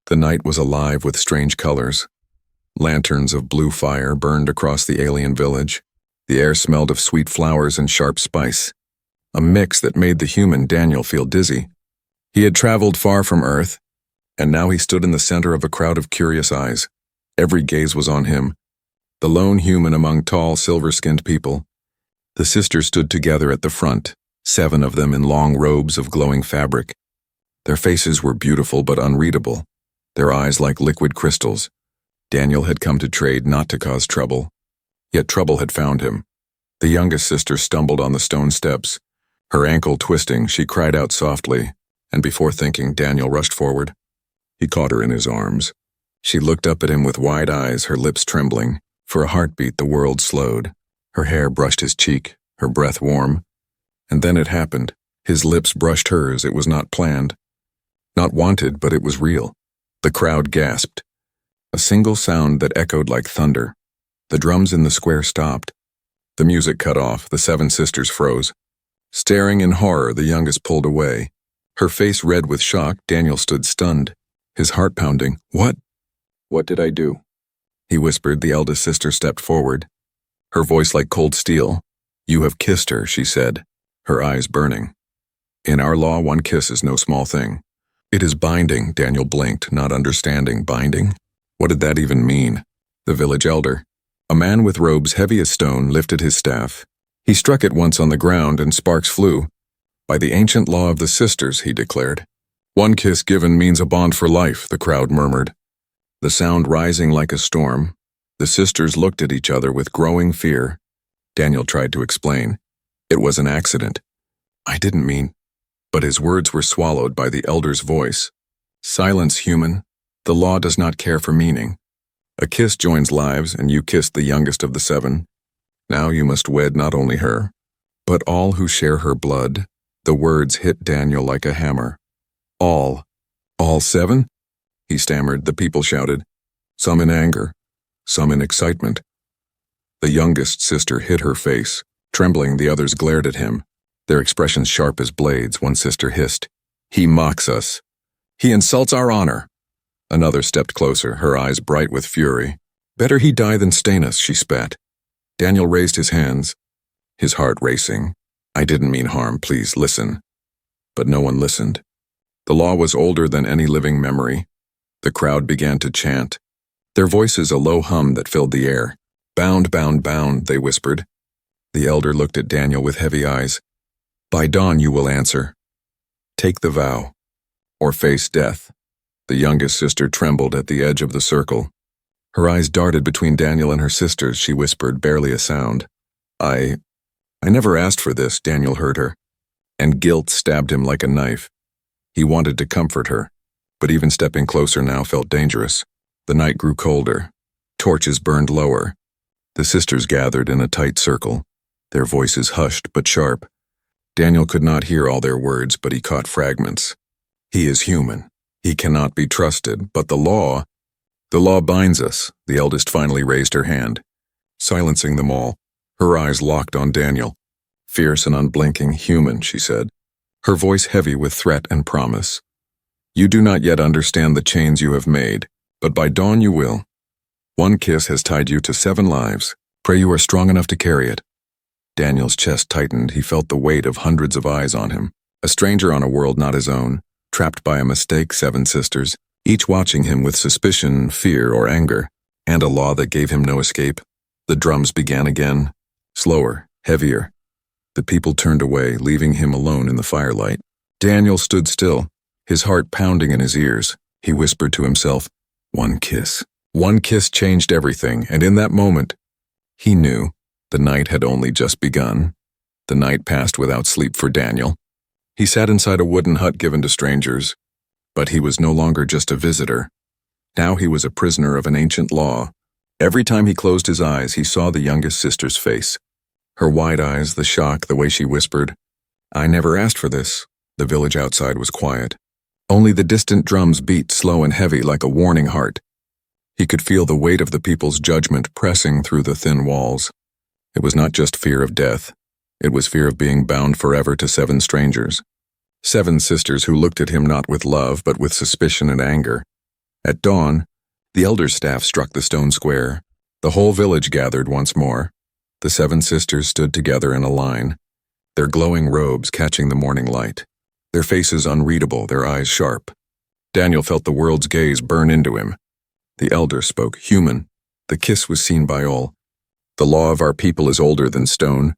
The night was alive with strange colors. Lanterns of blue fire burned across the alien village. The air smelled of sweet flowers and sharp spice, a mix that made the human Daniel feel dizzy. He had traveled far from Earth, and now he stood in the center of a crowd of curious eyes. Every gaze was on him, the lone human among tall, silver-skinned people. The sisters stood together at the front, 7 of them in long robes of glowing fabric. Their faces were beautiful but unreadable, their eyes like liquid crystals. Daniel had come to trade, not to cause trouble. Yet trouble had found him. The youngest sister stumbled on the stone steps. Her ankle twisting, she cried out softly, and before thinking, Daniel rushed forward. He caught her in his arms. She looked up at him with wide eyes, her lips trembling. For a heartbeat, the world slowed. Her hair brushed his cheek, her breath warm. And then it happened. His lips brushed hers. It was not planned. Not wanted, but it was real. The crowd gasped. A single sound that echoed like thunder. The drums in the square stopped. The music cut off. The 7 sisters froze. Staring in horror, the youngest pulled away. Her face red with shock, Daniel stood stunned, his heart pounding. What did I do? He whispered. The eldest sister stepped forward, her voice like cold steel. You have kissed her, she said, her eyes burning. In our law, 1 kiss is no small thing. It is binding, Daniel blinked, not understanding. Binding? What did that even mean? The village elder, a man with robes heavy as stone, lifted his staff. He struck it once on the ground and sparks flew. By the ancient law of the sisters, he declared. 1 kiss given means a bond for life, the crowd murmured. The sound rising like a storm, the sisters looked at each other with growing fear. Daniel tried to explain. It was an accident. I didn't mean. But his words were swallowed by the elder's voice. Silence, human. The law does not care for meaning. A kiss joins lives, and you kissed the youngest of the 7. Now you must wed not only her, but all who share her blood. The words hit Daniel like a hammer. All 7? He stammered. The people shouted, some in anger, some in excitement. The youngest sister hid her face. Trembling, the others glared at him, their expressions sharp as blades. One sister hissed, he mocks us. He insults our honor. Another stepped closer, her eyes bright with fury. Better he die than stain us, she spat. Daniel raised his hands, his heart racing. I didn't mean harm, please listen. But no one listened. The law was older than any living memory. The crowd began to chant, their voices a low hum that filled the air. Bound, bound, bound, they whispered. The elder looked at Daniel with heavy eyes. By dawn you will answer. Take the vow, or face death. The youngest sister trembled at the edge of the circle. Her eyes darted between Daniel and her sisters. She whispered, barely a sound. I never asked for this, Daniel heard her. And guilt stabbed him like a knife. He wanted to comfort her, but even stepping closer now felt dangerous. The night grew colder. Torches burned lower. The sisters gathered in a tight circle, their voices hushed but sharp. Daniel could not hear all their words, but he caught fragments. He is human. He cannot be trusted, but the law binds us. The eldest finally raised her hand, silencing them all. Her eyes locked on Daniel. Fierce and unblinking, human, she said, her voice heavy with threat and promise. You do not yet understand the chains you have made, but by dawn you will. 1 kiss has tied you to 7 lives. Pray you are strong enough to carry it. Daniel's chest tightened. He felt the weight of hundreds of eyes on him. A stranger on a world not his own, trapped by a mistake, 7 sisters, each watching him with suspicion, fear, or anger, and a law that gave him no escape. The drums began again, slower, heavier. The people turned away, leaving him alone in the firelight. Daniel stood still, his heart pounding in his ears. He whispered to himself, 1 kiss. 1 kiss changed everything, and in that moment, he knew the night had only just begun. The night passed without sleep for Daniel. He sat inside a wooden hut given to strangers, but he was no longer just a visitor. Now he was a prisoner of an ancient law. Every time he closed his eyes, he saw the youngest sister's face. Her wide eyes, the shock, the way she whispered, I never asked for this. The village outside was quiet. Only the distant drums beat slow and heavy like a warning heart. He could feel the weight of the people's judgment pressing through the thin walls. It was not just fear of death. It was fear of being bound forever to 7 strangers. 7 sisters who looked at him not with love but with suspicion and anger. At dawn, the elder's staff struck the stone square. The whole village gathered once more. The 7 sisters stood together in a line, their glowing robes catching the morning light, their faces unreadable, their eyes sharp. Daniel felt the world's gaze burn into him. The elder spoke human. The kiss was seen by all. The law of our people is older than stone.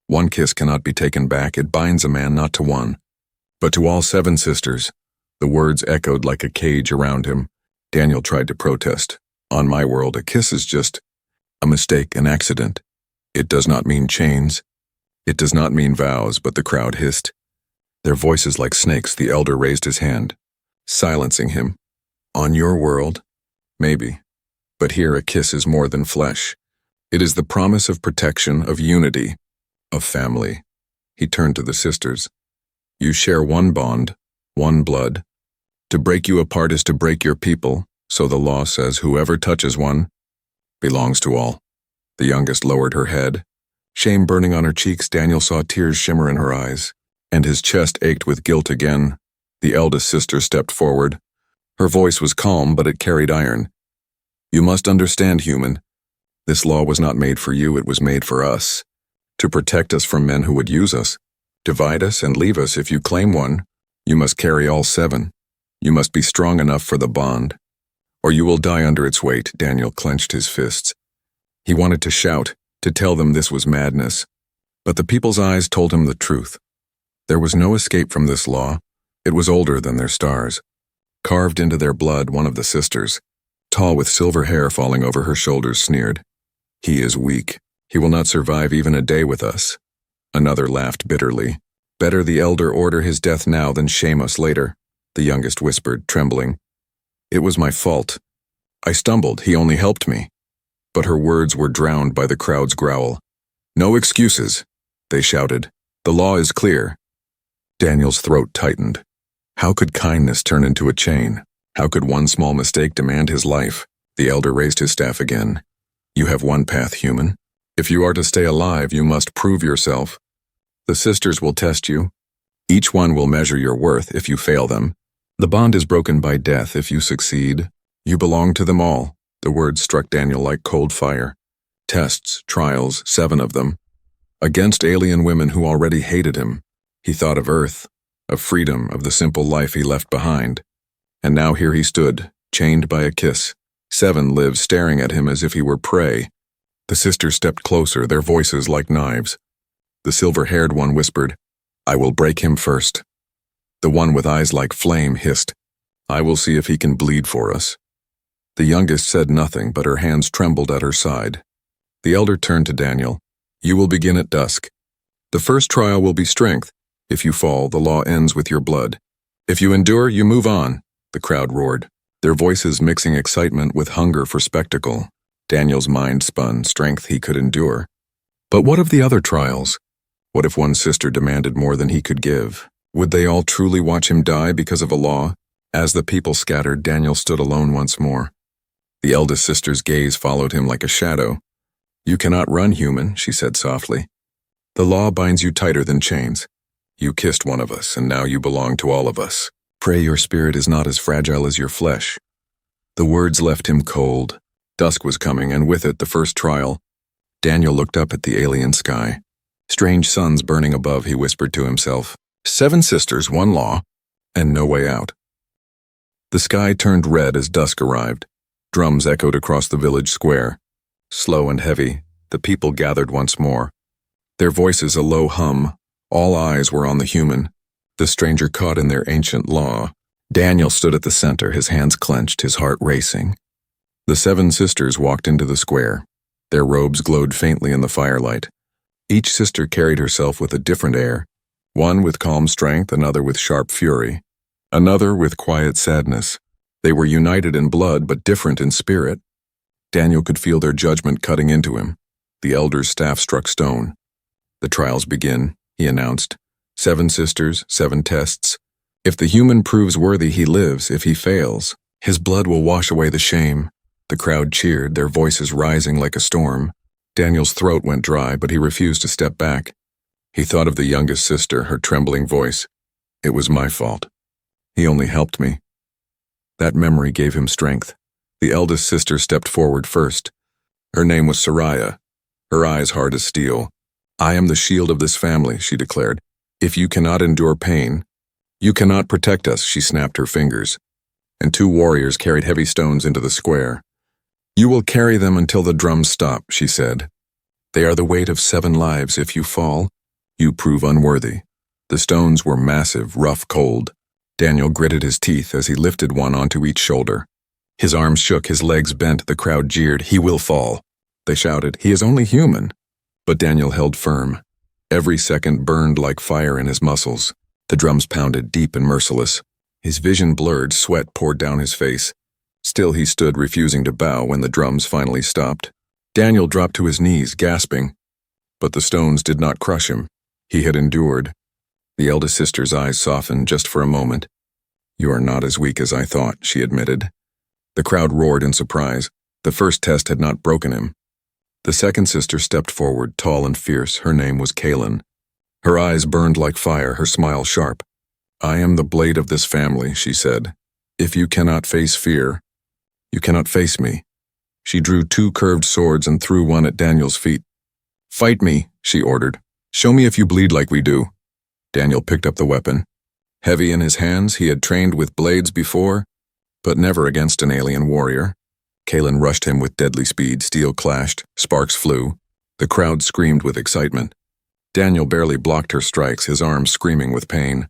One kiss cannot be taken back. It binds a man not to one, but to all 7 sisters. The words echoed like a cage around him. Daniel tried to protest. On my world, a kiss is just a mistake, an accident. It does not mean chains. It does not mean vows, but the crowd hissed. Their voices like snakes. The elder raised his hand, silencing him. On your world, maybe. But here a kiss is more than flesh. It is the promise of protection, of unity, of family. He turned to the sisters. You share one bond, one blood. To break you apart is to break your people, so the law says whoever touches one belongs to all. The youngest lowered her head. Shame burning on her cheeks, Daniel saw tears shimmer in her eyes, and his chest ached with guilt again. The eldest sister stepped forward. Her voice was calm, but it carried iron. You must understand, human. This law was not made for you, it was made for us. To protect us from men who would use us, divide us, and leave us. If you claim one, you must carry all 7. You must be strong enough for the bond, or you will die under its weight. Daniel clenched his fists. He wanted to shout, to tell them this was madness, but the people's eyes told him the truth. There was no escape from this law. It was older than their stars. Carved into their blood, one of the sisters, tall with silver hair falling over her shoulders, sneered. He is weak. He will not survive even a day with us. Another laughed bitterly. Better the elder order his death now than shame us later, the youngest whispered, trembling. It was my fault. I stumbled. He only helped me. But her words were drowned by the crowd's growl. No excuses, they shouted. The law is clear. Daniel's throat tightened. How could kindness turn into a chain? How could one small mistake demand his life? The elder raised his staff again. You have one path, human. If you are to stay alive, you must prove yourself. The sisters will test you. Each one will measure your worth if you fail them. The bond is broken by death if you succeed. You belong to them all. The words struck Daniel like cold fire. Tests, trials, 7 of them. Against alien women who already hated him. He thought of Earth, of freedom, of the simple life he left behind. And now here he stood, chained by a kiss. 7 lives staring at him as if he were prey. The sisters stepped closer, their voices like knives. The silver-haired one whispered, I will break him first. The one with eyes like flame hissed, I will see if he can bleed for us. The youngest said nothing, but her hands trembled at her side. The elder turned to Daniel. You will begin at dusk. The first trial will be strength. If you fall, the law ends with your blood. If you endure, you move on, the crowd roared, their voices mixing excitement with hunger for spectacle. Daniel's mind spun, strength he could endure. But what of the other trials? What if one sister demanded more than he could give? Would they all truly watch him die because of a law? As the people scattered, Daniel stood alone once more. The eldest sister's gaze followed him like a shadow. You cannot run, human, she said softly. The law binds you tighter than chains. You kissed one of us, and now you belong to all of us. Pray your spirit is not as fragile as your flesh. The words left him cold. Dusk was coming, and with it the first trial. Daniel looked up at the alien sky. Strange suns burning above, he whispered to himself. 7 sisters, 1 law, and no way out. The sky turned red as dusk arrived. Drums echoed across the village square. Slow and heavy, the people gathered once more. Their voices a low hum. All eyes were on the human, the stranger caught in their ancient law. Daniel stood at the center, his hands clenched, his heart racing. The 7 sisters walked into the square. Their robes glowed faintly in the firelight. Each sister carried herself with a different air, one with calm strength, another with sharp fury, another with quiet sadness. They were united in blood, but different in spirit. Daniel could feel their judgment cutting into him. The elder's staff struck stone. The trials begin, he announced. 7 sisters, 7 tests. If the human proves worthy, he lives. If he fails, his blood will wash away the shame. The crowd cheered, their voices rising like a storm. Daniel's throat went dry, but he refused to step back. He thought of the youngest sister, her trembling voice. It was my fault. He only helped me. That memory gave him strength. The eldest sister stepped forward first. Her name was Soraya, her eyes hard as steel. "I am the shield of this family," she declared. "If you cannot endure pain, you cannot protect us," she snapped her fingers. And two warriors carried heavy stones into the square. "You will carry them until the drums stop," she said. "They are the weight of 7 lives. If you fall, you prove unworthy." The stones were massive, rough, cold. Daniel gritted his teeth as he lifted one onto each shoulder. His arms shook, his legs bent, the crowd jeered. "He will fall," they shouted. "He is only human." But Daniel held firm. Every second burned like fire in his muscles. The drums pounded, deep and merciless. His vision blurred, sweat poured down his face. Still he stood, refusing to bow when the drums finally stopped. Daniel dropped to his knees, gasping. But the stones did not crush him. He had endured. The eldest sister's eyes softened just for a moment. "You are not as weak as I thought," she admitted. The crowd roared in surprise. The first test had not broken him. The second sister stepped forward, tall and fierce. Her name was Kaylin. Her eyes burned like fire, her smile sharp. "I am the blade of this family," she said. "If you cannot face fear, you cannot face me." She drew 2 curved swords and threw one at Daniel's feet. "Fight me," she ordered. "Show me if you bleed like we do." Daniel picked up the weapon. Heavy in his hands, he had trained with blades before, but never against an alien warrior. Kaylin rushed him with deadly speed. Steel clashed, sparks flew. The crowd screamed with excitement. Daniel barely blocked her strikes, his arms screaming with pain.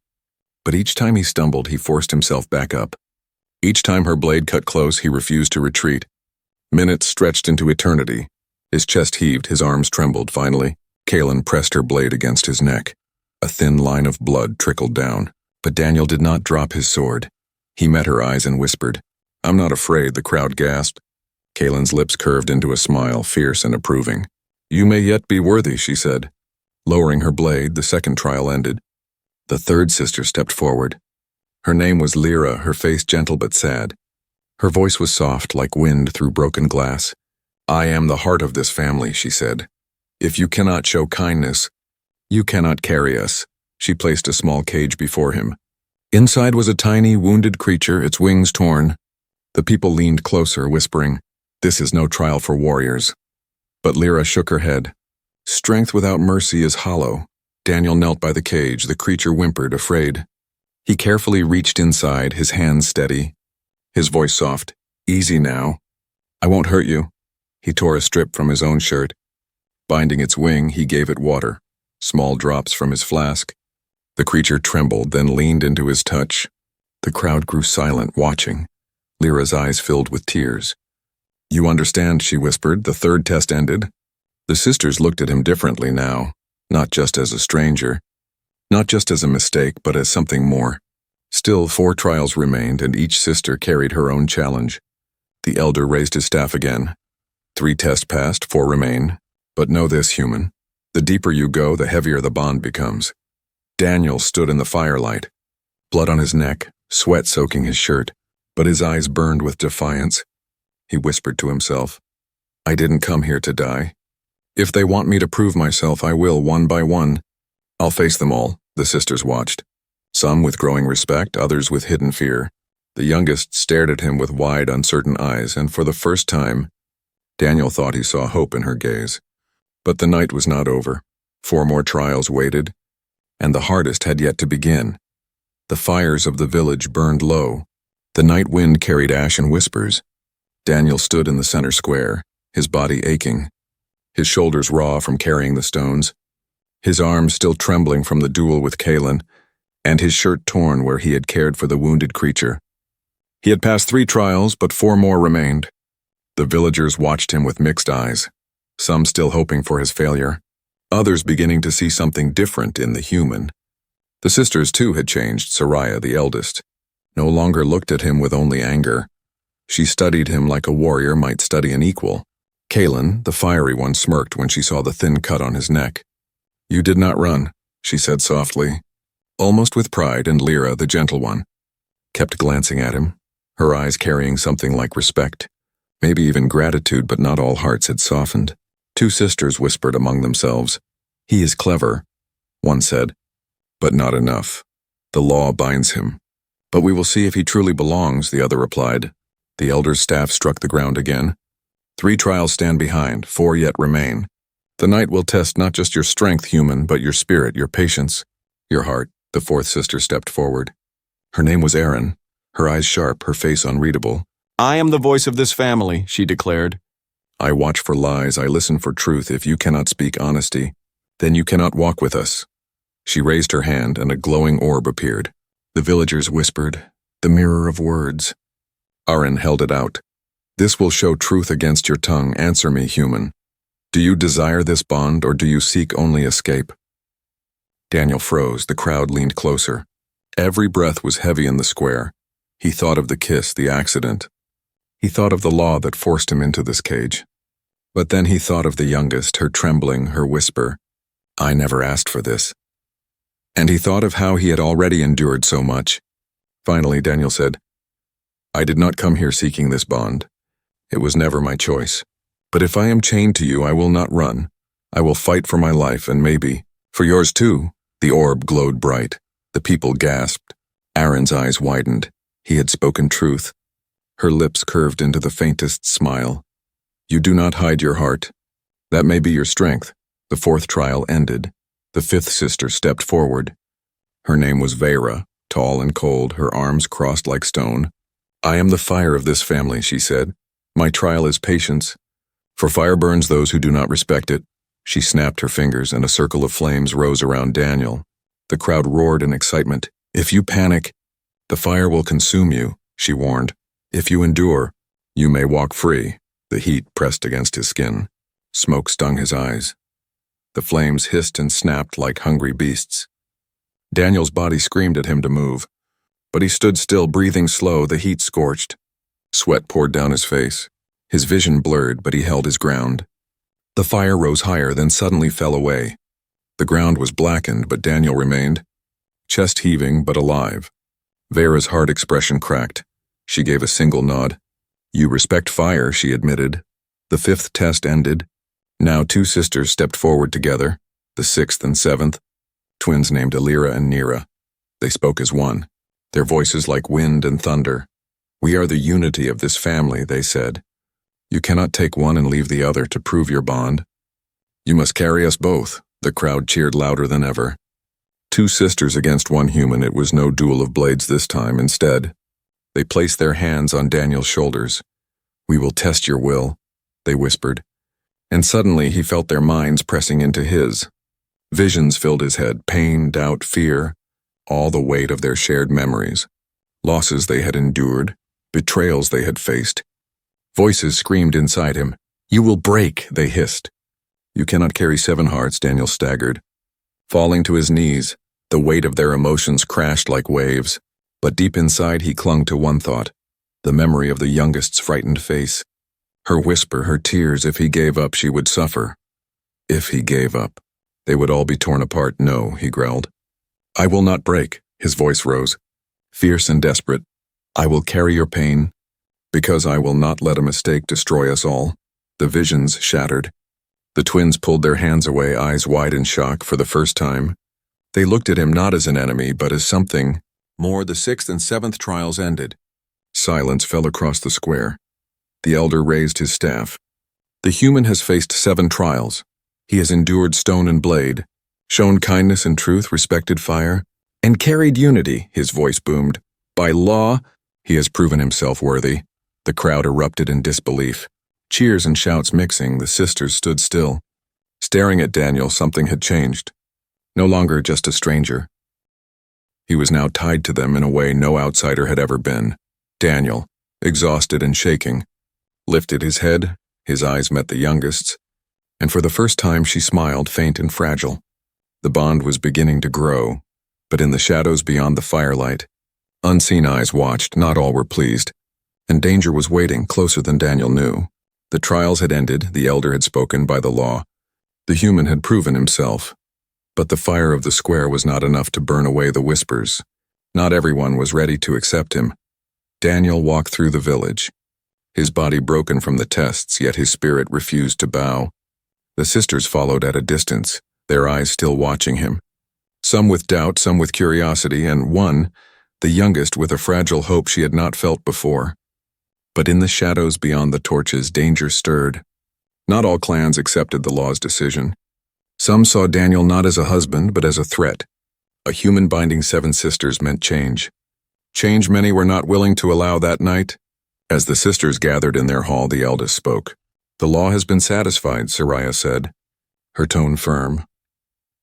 But each time he stumbled, he forced himself back up. Each time her blade cut close, he refused to retreat. Minutes stretched into eternity. His chest heaved, his arms trembled. Finally, Kaylin pressed her blade against his neck. A thin line of blood trickled down. But Daniel did not drop his sword. He met her eyes and whispered, "I'm not afraid," the crowd gasped. Kaylin's lips curved into a smile, fierce and approving. "You may yet be worthy," she said. Lowering her blade, the second trial ended. The third sister stepped forward. Her name was Lyra, her face gentle but sad. Her voice was soft, like wind through broken glass. "I am the heart of this family," she said. "If you cannot show kindness, you cannot carry us." She placed a small cage before him. Inside was a tiny, wounded creature, its wings torn. The people leaned closer, whispering, "This is no trial for warriors." But Lyra shook her head. "Strength without mercy is hollow." Daniel knelt by the cage. The creature whimpered, afraid. He carefully reached inside, his hands steady. His voice soft. "Easy now. I won't hurt you." He tore a strip from his own shirt. Binding its wing, he gave it water, small drops from his flask. The creature trembled, then leaned into his touch. The crowd grew silent, watching. Lyra's eyes filled with tears. "You understand," she whispered. The third test ended. The sisters looked at him differently now, not just as a stranger, not just as a mistake, but as something more. Still, 4 trials remained, and each sister carried her own challenge. The elder raised his staff again. 3 tests passed, 4 remain. But know this, human. The deeper you go, the heavier the bond becomes. Daniel stood in the firelight, blood on his neck, sweat soaking his shirt, but his eyes burned with defiance. He whispered to himself, "I didn't come here to die. If they want me to prove myself, I will, one by one. I'll face them all." The sisters watched, some with growing respect, others with hidden fear. The youngest stared at him with wide, uncertain eyes, and for the first time, Daniel thought he saw hope in her gaze. But the night was not over. 4 more trials waited, and the hardest had yet to begin. The fires of the village burned low. The night wind carried ash and whispers. Daniel stood in the center square, his body aching, his shoulders raw from carrying the stones, his arms still trembling from the duel with Kaylin, and his shirt torn where he had cared for the wounded creature. He had passed 3 trials, but 4 more remained. The villagers watched him with mixed eyes, some still hoping for his failure, others beginning to see something different in the human. The sisters, too, had changed. Soraya, the eldest, no longer looked at him with only anger. She studied him like a warrior might study an equal. Kaylin, the fiery one, smirked when she saw the thin cut on his neck. "You did not run," she said softly, almost with pride, and Lyra, the gentle one, kept glancing at him, her eyes carrying something like respect, maybe even gratitude, but not all hearts had softened. 2 sisters whispered among themselves. "He is clever," one said, "but not enough. The law binds him." But we will see if he truly belongs, the other replied. The elder's staff struck the ground again. 3 trials stand behind, 4 yet remain. The night will test not just your strength, human, but your spirit, your patience, your heart. The 4th sister stepped forward. Her name was Erin, her eyes sharp, her face unreadable. I am the voice of this family, she declared. I watch for lies, I listen for truth. If you cannot speak honesty, then you cannot walk with us. She raised her hand, and a glowing orb appeared. The villagers whispered, the mirror of words. Erin held it out. This will show truth against your tongue. Answer me, human. Do you desire this bond, or do you seek only escape? Daniel froze. The crowd leaned closer. Every breath was heavy in the square. He thought of the kiss, the accident. He thought of the law that forced him into this cage. But then he thought of the youngest, her trembling, her whisper, I never asked for this. And he thought of how he had already endured so much. Finally, Daniel said, I did not come here seeking this bond. It was never my choice. But if I am chained to you, I will not run. I will fight for my life, and maybe for yours too. The orb glowed bright. The people gasped. Erin's eyes widened. He had spoken truth. Her lips curved into the faintest smile. You do not hide your heart. That may be your strength. The 4th trial ended. The 5th sister stepped forward. Her name was Vera, tall and cold, her arms crossed like stone. I am the fire of this family, she said. My trial is patience. For fire burns those who do not respect it. She snapped her fingers, and a circle of flames rose around Daniel. The crowd roared in excitement. If you panic, the fire will consume you, she warned. If you endure, you may walk free. The heat pressed against his skin. Smoke stung his eyes. The flames hissed and snapped like hungry beasts. Daniel's body screamed at him to move. But he stood still, breathing slow. The heat scorched. Sweat poured down his face. His vision blurred, but he held his ground. The fire rose higher, then suddenly fell away. The ground was blackened, but Daniel remained. Chest heaving, but alive. Vera's hard expression cracked. She gave a single nod. You respect fire, she admitted. The 5th test ended. Now 2 sisters stepped forward together, the 6th and 7th, twins named Alira and Nira. They spoke as one, their voices like wind and thunder. We are the unity of this family, they said. You cannot take one and leave the other to prove your bond. You must carry us both. The crowd cheered louder than ever. 2 sisters against 1 human. It was no duel of blades this time. Instead, they placed their hands on Daniel's shoulders. We will test your will, they whispered. And suddenly he felt their minds pressing into his. Visions filled his head, pain, doubt, fear, all the weight of their shared memories. Losses they had endured, betrayals they had faced. Voices screamed inside him. You will break, they hissed. You cannot carry 7 hearts, Daniel staggered. Falling to his knees, the weight of their emotions crashed like waves. But deep inside he clung to one thought, the memory of the youngest's frightened face. Her whisper, her tears. If he gave up, she would suffer. If he gave up, they would all be torn apart. No, he growled. I will not break, his voice rose, fierce and desperate. I will carry your pain, because I will not let a mistake destroy us all. The visions shattered. The twins pulled their hands away, eyes wide in shock for the first time. They looked at him not as an enemy, but as something more. The 6th and 7th trials ended. Silence fell across the square. The elder raised his staff. The human has faced 7 trials. He has endured stone and blade, shown kindness and truth, respected fire, and carried unity, his voice boomed. By law, he has proven himself worthy. The crowd erupted in disbelief. Cheers and shouts mixing, the sisters stood still. Staring at Daniel, something had changed. No longer just a stranger. He was now tied to them in a way no outsider had ever been. Daniel, exhausted and shaking, lifted his head, his eyes met the youngest's, and for the first time she smiled, faint and fragile. The bond was beginning to grow, but in the shadows beyond the firelight, unseen eyes watched. Not all were pleased, and danger was waiting, closer than Daniel knew. The trials had ended, the elder had spoken by the law. The human had proven himself. But the fire of the square was not enough to burn away the whispers. Not everyone was ready to accept him. Daniel walked through the village, his body broken from the tests, yet his spirit refused to bow. The sisters followed at a distance, their eyes still watching him. Some with doubt, some with curiosity, and one, the youngest with a fragile hope she had not felt before. But in the shadows beyond the torches, danger stirred. Not all clans accepted the law's decision. Some saw Daniel not as a husband, but as a threat. A human binding 7 sisters meant change. Change many were not willing to allow that night. As the sisters gathered in their hall, the eldest spoke. "The law has been satisfied," Soraya said, her tone firm.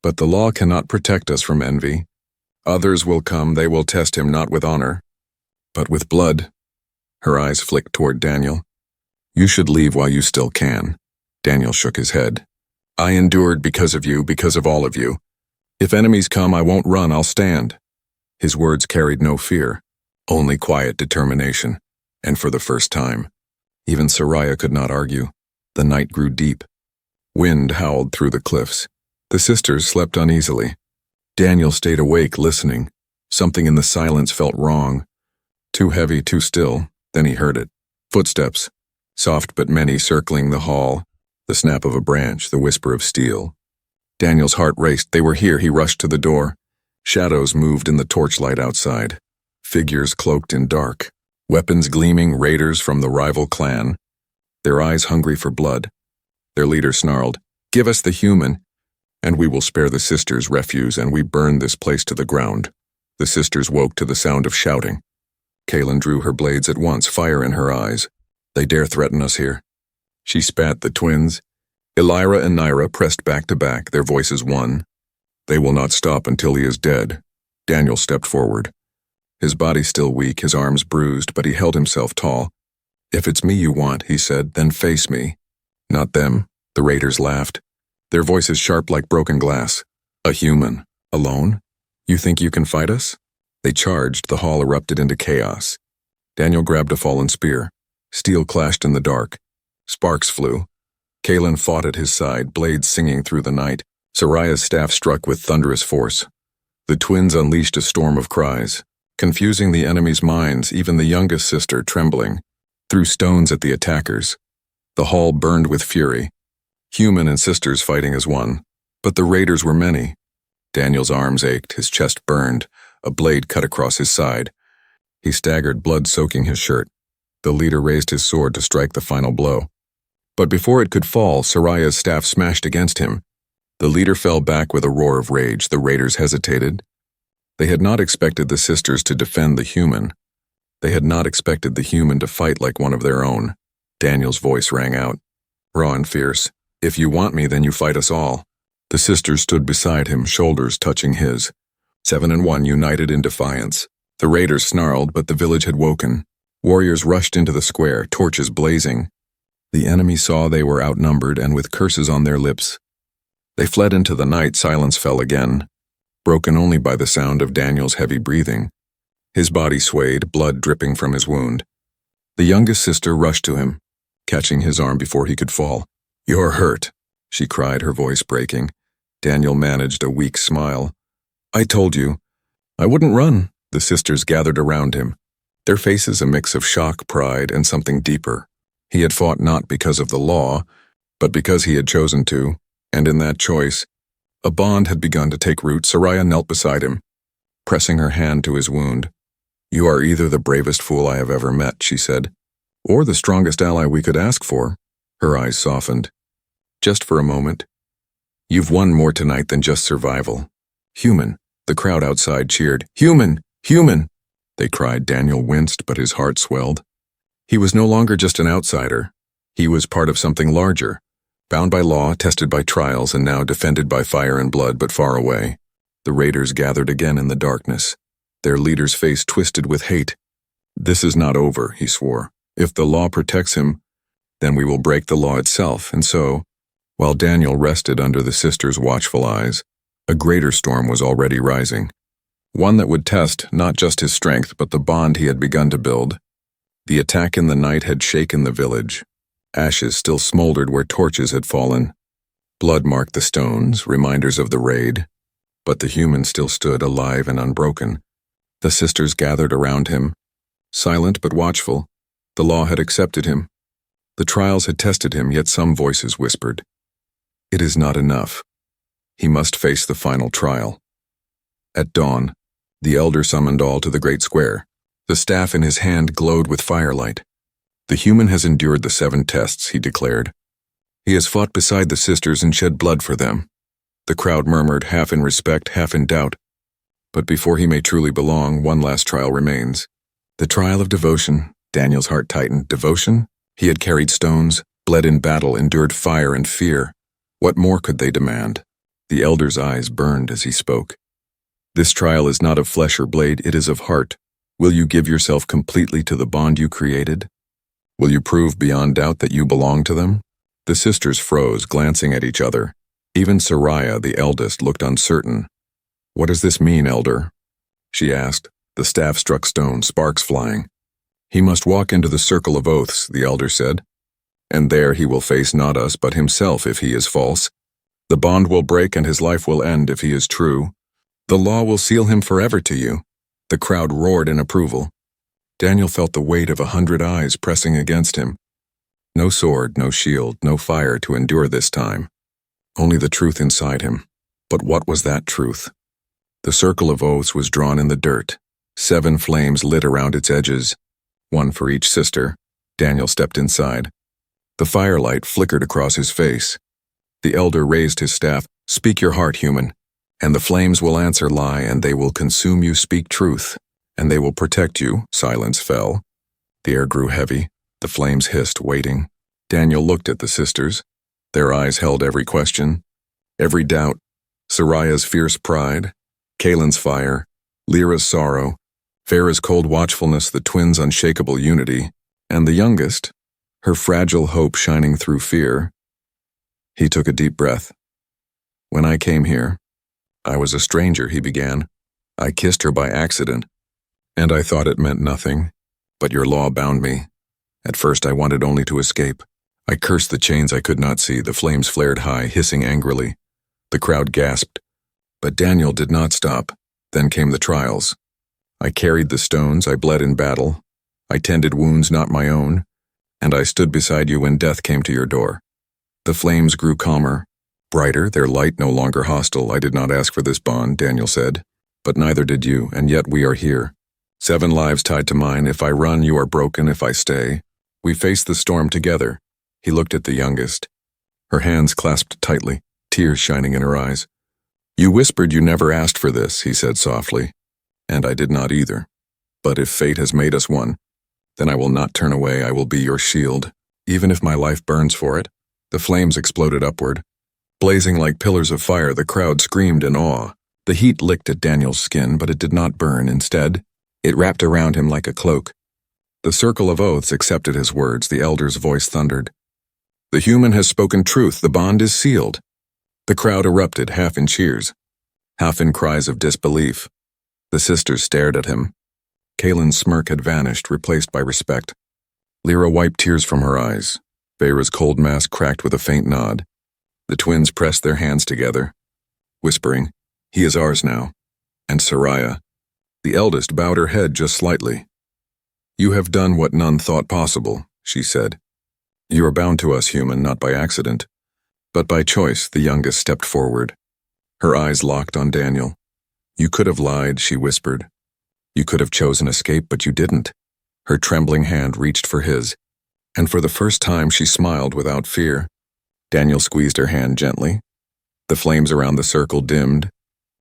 "But the law cannot protect us from envy. Others will come, they will test him not with honor, but with blood." Her eyes flicked toward Daniel. "You should leave while you still can." Daniel shook his head. "I endured because of you, because of all of you. If enemies come, I won't run, I'll stand." His words carried no fear, only quiet determination, and for the first time, even Soraya could not argue. The night grew deep. Wind howled through the cliffs. The sisters slept uneasily. Daniel stayed awake, listening. Something in the silence felt wrong. Too heavy, too still. Then he heard it. Footsteps, soft but many, circling the hall. The snap of a branch, the whisper of steel. Daniel's heart raced. They were here. He rushed to the door. Shadows moved in the torchlight outside. Figures cloaked in dark. Weapons gleaming, raiders from the rival clan. Their eyes hungry for blood. Their leader snarled, "Give us the human, and we will spare the sisters' refuse, and we burn this place to the ground." The sisters woke to the sound of shouting. Kaelin drew her blades at once, fire in her eyes. "They dare threaten us here." She spat. The twins, Elira and Naira, pressed back to back, their voices one. "They will not stop until he is dead." Daniel stepped forward. His body still weak, his arms bruised, but he held himself tall. "If it's me you want," he said, "then face me." "Not them," the raiders laughed, their voices sharp like broken glass. "A human. Alone? You think you can fight us?" They charged. The hall erupted into chaos. Daniel grabbed a fallen spear. Steel clashed in the dark. Sparks flew. Kaelin fought at his side, blades singing through the night. Soraya's staff struck with thunderous force. The twins unleashed a storm of cries, confusing the enemy's minds, even the youngest sister trembling, threw stones at the attackers. The hall burned with fury, human and sisters fighting as one, but the raiders were many. Daniel's arms ached, his chest burned, a blade cut across his side. He staggered, blood soaking his shirt. The leader raised his sword to strike the final blow. But before it could fall, Soraya's staff smashed against him. The leader fell back with a roar of rage. The raiders hesitated. They had not expected the sisters to defend the human. They had not expected the human to fight like one of their own. Daniel's voice rang out, raw and fierce. "If you want me, then you fight us all." The sisters stood beside him, shoulders touching his. 7 and 1 united in defiance. The raiders snarled, but the village had woken. Warriors rushed into the square, torches blazing. The enemy saw they were outnumbered, and with curses on their lips, they fled into the night. Silence fell again, broken only by the sound of Daniel's heavy breathing. His body swayed, blood dripping from his wound. The youngest sister rushed to him, catching his arm before he could fall. "You're hurt," she cried, her voice breaking. Daniel managed a weak smile. "I told you. I wouldn't run." The sisters gathered around him, their faces a mix of shock, pride, and something deeper. He had fought not because of the law, but because he had chosen to, and in that choice, a bond had begun to take root. Soraya knelt beside him, pressing her hand to his wound. "You are either the bravest fool I have ever met," she said, "or the strongest ally we could ask for." Her eyes softened. "Just for a moment. You've won more tonight than just survival." "Human." The crowd outside cheered. "Human! Human!" They cried. Daniel winced, but his heart swelled. He was no longer just an outsider. He was part of something larger, bound by law, tested by trials, and now defended by fire and blood, but far away. The raiders gathered again in the darkness, their leader's face twisted with hate. "This is not over," he swore. "If the law protects him, then we will break the law itself." And so, while Daniel rested under the sisters' watchful eyes, a greater storm was already rising. One that would test not just his strength, but the bond he had begun to build. The attack in the night had shaken the village. Ashes still smoldered where torches had fallen. Blood marked the stones, reminders of the raid. But the human still stood alive and unbroken. The sisters gathered around him, silent but watchful. The law had accepted him. The trials had tested him, yet some voices whispered, "It is not enough. He must face the final trial." At dawn, The elder summoned all to the great square. The staff in his hand glowed with firelight. The human has endured the 7 tests, he declared. He has fought beside the sisters and shed blood for them. The crowd murmured, half in respect, half in doubt. But before he may truly belong, one last trial remains. The trial of devotion. Daniel's heart tightened. Devotion? He had carried stones, bled in battle, endured fire and fear. What more could they demand? The elder's eyes burned as he spoke. This trial is not of flesh or blade, it is of heart. Will you give yourself completely to the bond you created? Will you prove beyond doubt that you belong to them? The sisters froze, glancing at each other. Even Soraya, the eldest, looked uncertain. What does this mean, elder? She asked. The staff struck stone, sparks flying. He must walk into the circle of oaths, the elder said. And there he will face not us but himself if he is false. The bond will break and his life will end if he is true. The law will seal him forever to you. The crowd roared in approval. Daniel felt the weight of 100 eyes pressing against him. No sword, no shield, no fire to endure this time. Only the truth inside him. But what was that truth? The circle of oaths was drawn in the dirt. 7 flames lit around its edges. 1 for each sister. Daniel stepped inside. The firelight flickered across his face. The elder raised his staff. Speak your heart, human. And the flames will answer lie, and they will consume you. Speak truth. And they will protect you. Silence fell. The air grew heavy. The flames hissed, waiting. Daniel looked at the sisters. Their eyes held every question, every doubt. Soraya's fierce pride, Kalen's fire, Lyra's sorrow, Farah's cold watchfulness, the twins' unshakable unity, and the youngest, her fragile hope shining through fear. He took a deep breath. When I came here, I was a stranger, he began. I kissed her by accident, and I thought it meant nothing, but your law bound me. At first I wanted only to escape. I cursed the chains I could not see. The flames flared high, hissing angrily. The crowd gasped. But Daniel did not stop. Then came the trials. I carried the stones, I bled in battle. I tended wounds not my own. And I stood beside you when death came to your door. The flames grew calmer, brighter, their light no longer hostile. I did not ask for this bond, Daniel said. But neither did you, and yet we are here. 7 lives tied to mine. If I run, you are broken. If I stay, we face the storm together. He looked at the youngest. Her hands clasped tightly, tears shining in her eyes. You whispered you never asked for this, he said softly. And I did not either. But if fate has made us one, then I will not turn away. I will be your shield, even if my life burns for it. The flames exploded upward. Blazing like pillars of fire, the crowd screamed in awe. The heat licked at Daniel's skin, but it did not burn. Instead, it wrapped around him like a cloak. The circle of oaths accepted his words. The elder's voice thundered. The human has spoken truth. The bond is sealed. The crowd erupted, half in cheers, half in cries of disbelief. The sisters stared at him. Kalen's smirk had vanished, replaced by respect. Lyra wiped tears from her eyes. Farah's cold mask cracked with a faint nod. The twins pressed their hands together, whispering, He is ours now. And Soraya, the eldest, bowed her head just slightly. You have done what none thought possible, she said. You are bound to us, human, not by accident, but by choice. The youngest stepped forward. Her eyes locked on Daniel. You could have lied, she whispered. You could have chosen escape, but you didn't. Her trembling hand reached for his, and for the first time she smiled without fear. Daniel squeezed her hand gently. The flames around the circle dimmed.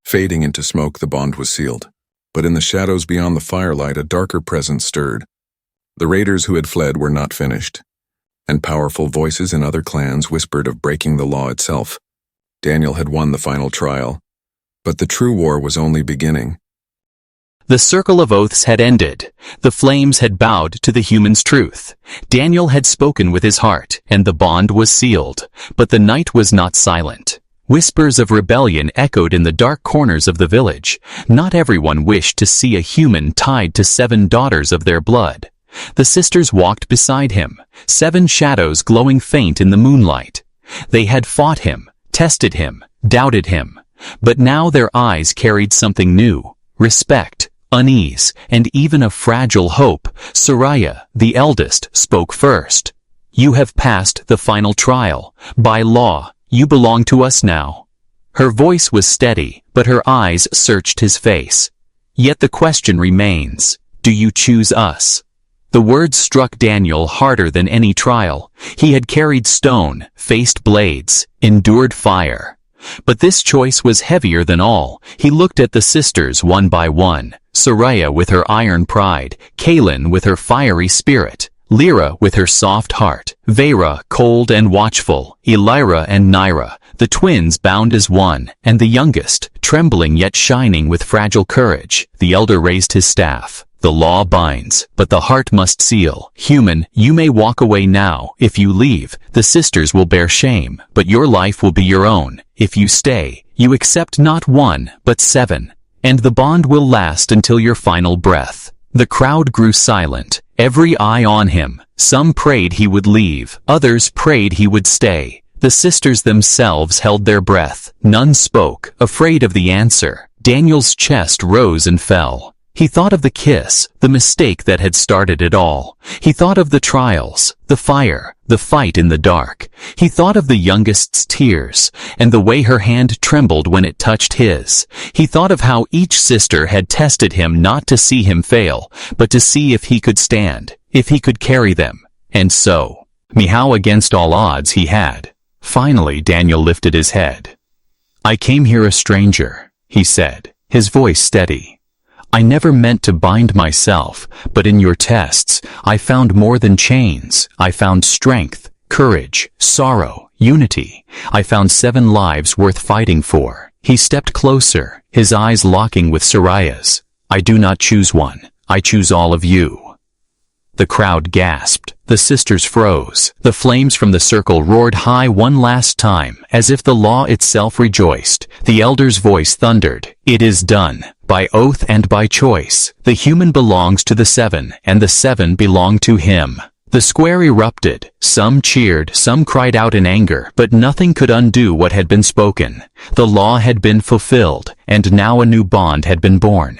Fading into smoke, the bond was sealed. But in the shadows beyond the firelight, a darker presence stirred. The raiders who had fled were not finished, and powerful voices in other clans whispered of breaking the law itself. Daniel had won the final trial, but the true war was only beginning. The circle of oaths had ended. The flames had bowed to the human's truth. Daniel had spoken with his heart, and the bond was sealed. But the night was not silent. Whispers of rebellion echoed in the dark corners of the village. Not everyone wished to see a human tied to 7 daughters of their blood. The sisters walked beside him, 7 shadows glowing faint in the moonlight. They had fought him, tested him, doubted him. But now their eyes carried something new: respect, unease, and even a fragile hope. Soraya, the eldest, spoke first. You have passed the final trial. By law, you belong to us now. Her voice was steady, but her eyes searched his face. Yet the question remains, do you choose us? The words struck Daniel harder than any trial. He had carried stone, faced blades, endured fire. But this choice was heavier than all. He looked at the sisters one by one. Soraya with her iron pride, Kaylin with her fiery spirit, Lyra with her soft heart, Vera cold and watchful, Elira and Naira, the twins bound as one, and the youngest, trembling yet shining with fragile courage. The elder raised his staff. The law binds, but the heart must seal. Human, you may walk away now. If you leave, the sisters will bear shame, but your life will be your own. If you stay, you accept not one, but 7. And the bond will last until your final breath. The crowd grew silent, every eye on him. Some prayed he would leave, others prayed he would stay. The sisters themselves held their breath. None spoke, afraid of the answer. Daniel's chest rose and fell. He thought of the kiss, the mistake that had started it all. He thought of the trials, the fire, the fight in the dark. He thought of the youngest's tears, and the way her hand trembled when it touched his. He thought of how each sister had tested him not to see him fail, but to see if he could stand, if he could carry them. And so, meow against all odds he had. Finally Daniel lifted his head. "I came here a stranger," he said, his voice steady. "I never meant to bind myself, but in your tests, I found more than chains. I found strength, courage, sorrow, unity. I found 7 lives worth fighting for." He stepped closer, his eyes locking with Soraya's. "I do not choose one. I choose all of you." The crowd gasped. The sisters froze. The flames from the circle roared high one last time, as if the law itself rejoiced. The elder's voice thundered, "It is done. By oath and by choice, the human belongs to the 7, and the 7 belong to him." The square erupted. Some cheered, some cried out in anger, but nothing could undo what had been spoken. The law had been fulfilled, and now a new bond had been born.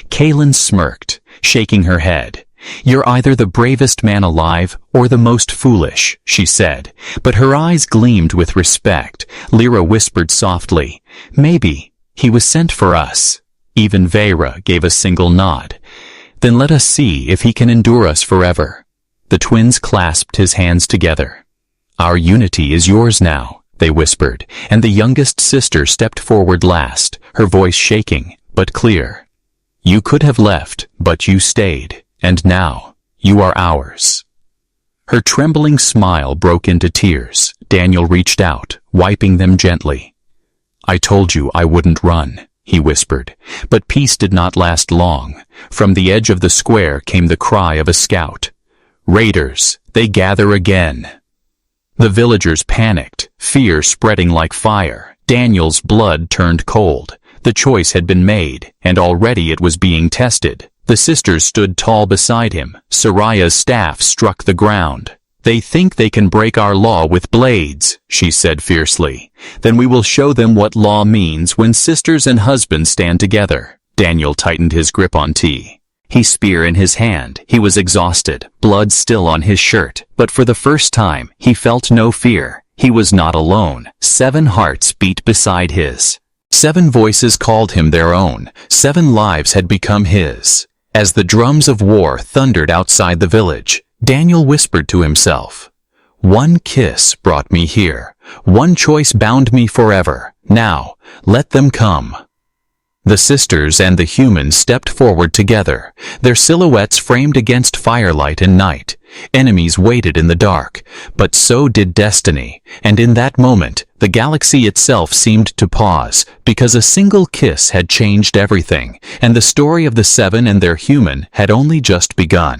Kaylin smirked, shaking her head. "You're either the bravest man alive, or the most foolish," she said, but her eyes gleamed with respect. Lyra whispered softly, "Maybe he was sent for us." Even Vera gave a single nod. "Then let us see if he can endure us forever." The twins clasped his hands together. "Our unity is yours now," they whispered, and the youngest sister stepped forward last, her voice shaking, but clear. "You could have left, but you stayed, and now you are ours." Her trembling smile broke into tears. Daniel reached out, wiping them gently. "I told you I wouldn't run," he whispered, but peace did not last long. From the edge of the square came the cry of a scout. "Raiders, they gather again." The villagers panicked, fear spreading like fire. Daniel's blood turned cold. The choice had been made, and already it was being tested. The sisters stood tall beside him. Soraya's staff struck the ground. "They think they can break our law with blades," she said fiercely. "Then we will show them what law means when sisters and husbands stand together." Daniel tightened his grip on T. His spear in his hand, he was exhausted, blood still on his shirt, but for the first time, he felt no fear. He was not alone. 7 hearts beat beside his. 7 voices called him their own. 7 lives had become his. As the drums of war thundered outside the village, Daniel whispered to himself, "One kiss brought me here. One choice bound me forever. Now, let them come." The sisters and the humans stepped forward together, their silhouettes framed against firelight and night. Enemies waited in the dark, but so did destiny, and in that moment, the galaxy itself seemed to pause, because a single kiss had changed everything, and the story of the 7 and their human had only just begun.